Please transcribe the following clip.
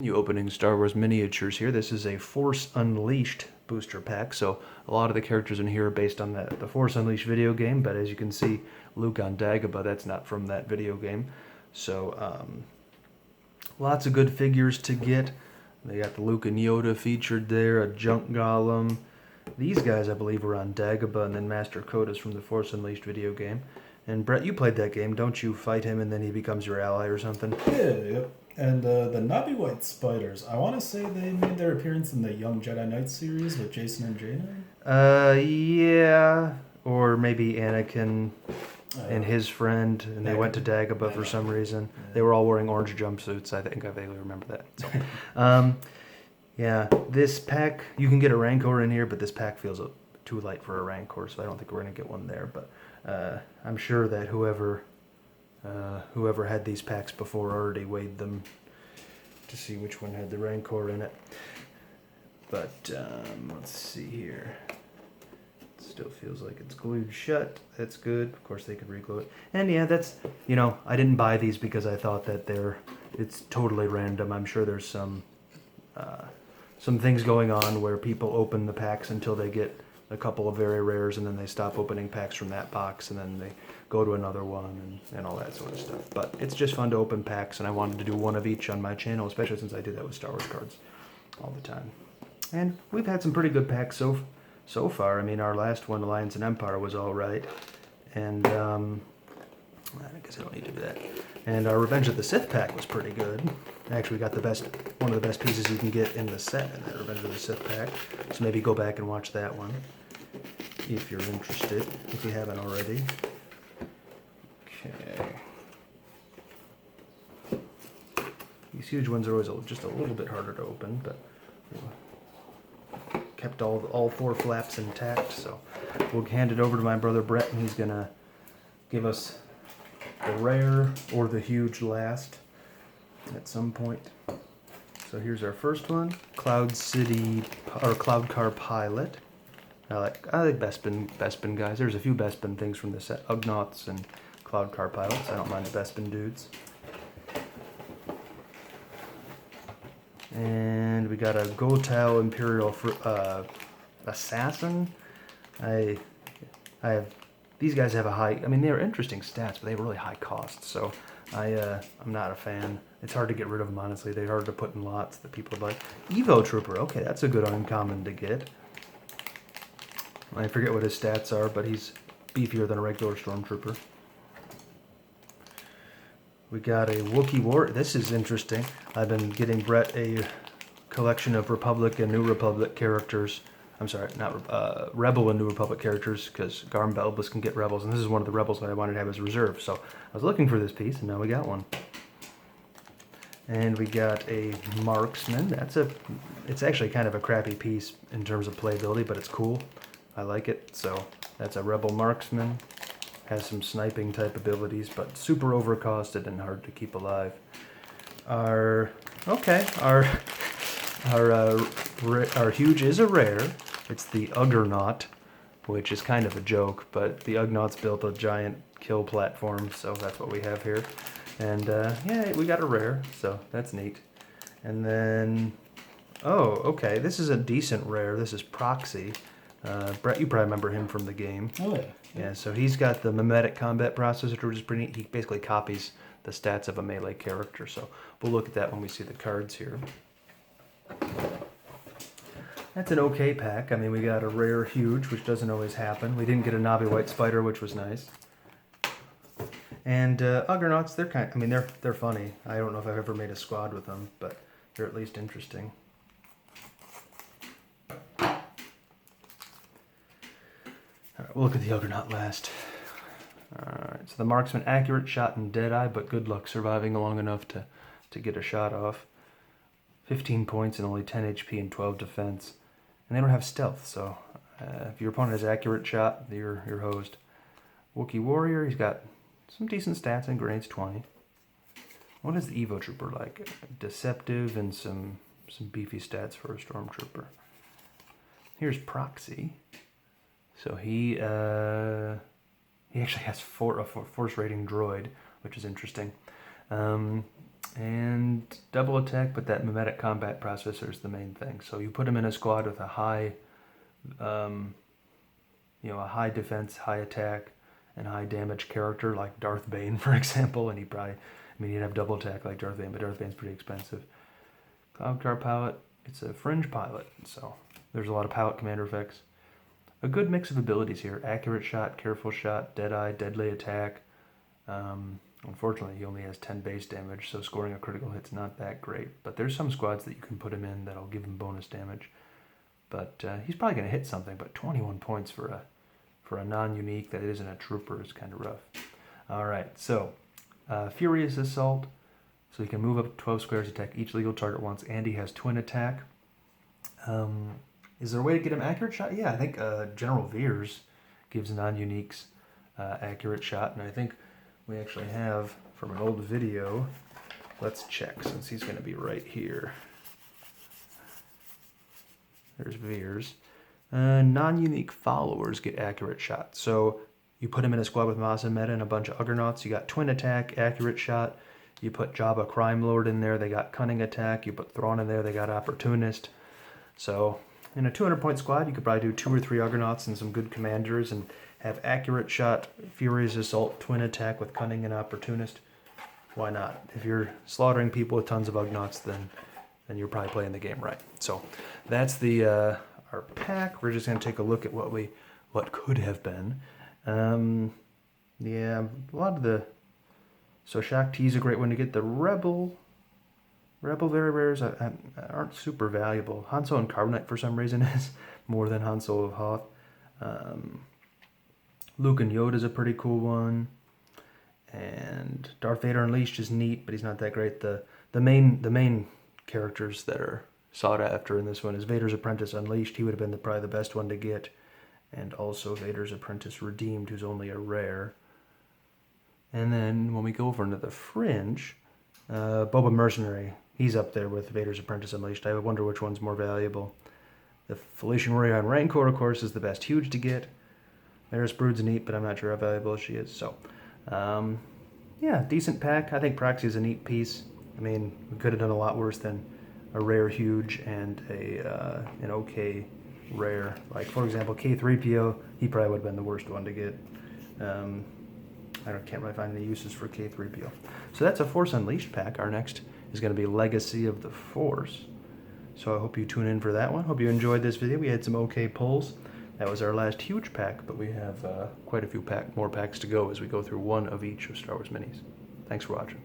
New opening Star Wars miniatures here. This is a Force Unleashed booster pack, so a lot of the characters in here are based on the Force Unleashed video game, but as you can see, Luke on Dagobah, that's not from that video game. So, lots of good figures to get. They got the Luke and Yoda featured there, a Junk Golem. These guys, I believe, are on Dagobah, and then Master Koda's from the Force Unleashed video game. And Brett, you played that game, don't you? Fight him and then he becomes your ally or something? Yeah, yep. And the Knobby White Spiders, I want to say they made their appearance in the Young Jedi Knight series with Jason and Jaina. Yeah. Or maybe Anakin and his friend, and they went to Dagobah for some reason. Yeah. They were all wearing orange jumpsuits. I think I vaguely remember that. So, yeah, this pack, you can get a Rancor in here, but this pack feels too light for a Rancor, so I don't think we're going to get one there. But I'm sure that whoever had these packs before already weighed them to see which one had the Rancor in it. But let's see here. It still feels like it's glued shut. That's good. Of course, they could reglue it. And yeah, that's, I didn't buy these because I thought that it's totally random. I'm sure there's some things going on where people open the packs until they get a couple of very rares, and then they stop opening packs from that box, and then they go to another one and all that sort of stuff. But it's just fun to open packs, and I wanted to do one of each on my channel, especially since I do that with Star Wars cards all the time. And we've had some pretty good packs so far. I mean, our last one, Alliance and Empire, was all right. And I guess I don't need to do that. And our Revenge of the Sith pack was pretty good. Actually, we got one of the best pieces you can get in the set in that Revenge of the Sith pack. So maybe go back and watch that one if you're interested, if you haven't already. Okay. These huge ones are always just a little bit harder to open, but kept all four flaps intact. So we'll hand it over to my brother Brett, and he's gonna give us the rare or the huge last at some point. So here's our first one, Cloud City or Cloud Car Pilot. I like Bespin guys. There's a few Bespin things from the set, Ugnaughts and Cloud Car Pilots. I don't mind the Bespin dudes. And we got a Gotao Imperial Assassin. These guys have they're interesting stats, but they have really high costs, so I'm not a fan. It's hard to get rid of them, honestly. They're hard to put in lots that people would like. Evo Trooper, okay, that's a good uncommon to get. I forget what his stats are, but he's beefier than a regular Stormtrooper. We got a Wookiee War. This is interesting. I've been getting Brett a collection of Republic and New Republic characters. I'm sorry, not Rebel and New Republic characters, because Garm Belbus can get Rebels, and this is one of the Rebels that I wanted to have as reserve. So I was looking for this piece, and now we got one. And we got a Marksman. It's actually kind of a crappy piece in terms of playability, but it's cool. I like it. So that's a Rebel Marksman. Has some sniping type abilities, but super overcosted and hard to keep alive. Our huge is a rare. It's the Uggernaut, which is kind of a joke, but the Ugnaughts built a giant kill platform, so that's what we have here. And yeah, we got a rare, so that's neat. And then, okay, this is a decent rare. This is Proxy. Brett, you probably remember him from the game. Oh, yeah. Yeah, so he's got the mimetic combat processor, which is pretty neat. He basically copies the stats of a melee character, so we'll look at that when we see the cards here. That's an okay pack. I mean, we got a rare huge, which doesn't always happen. We didn't get a Knobby White Spider, which was nice. And Uggernauts, they're funny. I don't know if I've ever made a squad with them, but they're at least interesting. Alright, we'll look at the Uggernaut last. Alright, so the Marksman, accurate shot and Deadeye, but good luck surviving long enough to get a shot off. 15 points and only 10 HP and 12 defense. And they don't have stealth, so if your opponent has accurate shot, you're hosed. Wookiee Warrior, he's got some decent stats and grades 20. What is the Evo Trooper like? Deceptive and some beefy stats for a Stormtrooper. Here's Proxy. So he actually has a force rating droid, which is interesting. And double attack, but that mimetic combat processor is the main thing. So you put him in a squad with a high, a high defense, high attack, and high damage character like Darth Bane, for example, and he'd have double attack like Darth Bane, but Darth Bane's pretty expensive. Cloud Car Pilot, it's a fringe pilot, so there's a lot of pilot commander effects. A good mix of abilities here: accurate shot, careful shot, deadeye, deadly attack. Unfortunately, he only has 10 base damage, so scoring a critical hit's not that great. But there's some squads that you can put him in that'll give him bonus damage. But he's probably going to hit something, but 21 points for a non-unique that isn't a trooper is kind of rough. All right, so Furious Assault. So he can move up 12 squares, attack each legal target once, and he has twin attack. Is there a way to get him accurate shot? Yeah, I think General Veers gives non-uniques accurate shot, and I think we actually have from an old video. Let's check since he's going to be right here. There's Veers. Non-unique followers get accurate shot. So you put him in a squad with Masa Meta and a bunch of Uggernauts. You got twin attack, accurate shot. You put Jabba Crime Lord in there. They got cunning attack. You put Thrawn in there. They got opportunist. So in a 200-point squad, you could probably do 2 or 3 Uggernauts and some good commanders and have accurate shot, Furious Assault, twin attack with cunning and opportunist. Why not? If you're slaughtering people with tons of Uggernauts, then you're probably playing the game right. So that's the our pack. We're just going to take a look at what could have been. Yeah, a lot of the... So Shaak Ti is a great one to get. The Rebel very rares aren't super valuable. Hanzo and Carbonite for some reason is more than Hanzo of Hoth. Luke and Yoda is a pretty cool one. And Darth Vader Unleashed is neat, but he's not that great. The main characters that are sought after in this one is Vader's Apprentice Unleashed. He would have been probably the best one to get. And also Vader's Apprentice Redeemed, who's only a rare. And then when we go over into the fringe, Boba Mercenary, he's up there with Vader's Apprentice Unleashed. I wonder which one's more valuable. The Felician Warrior on Rancor, of course, is the best huge to get. Maris Brood's neat, but I'm not sure how valuable she is. So, yeah, decent pack. I think Proxy is a neat piece. I mean, we could have done a lot worse than a rare huge and an okay rare. Like, for example, K3PO, he probably would have been the worst one to get. I can't really find any uses for K3PO. So that's a Force Unleashed pack. Our next is going to be Legacy of the Force. So I hope you tune in for that one. Hope you enjoyed this video. We had some okay pulls. That was our last huge pack, but we have quite a few more packs to go as we go through one of each of Star Wars Minis. Thanks for watching.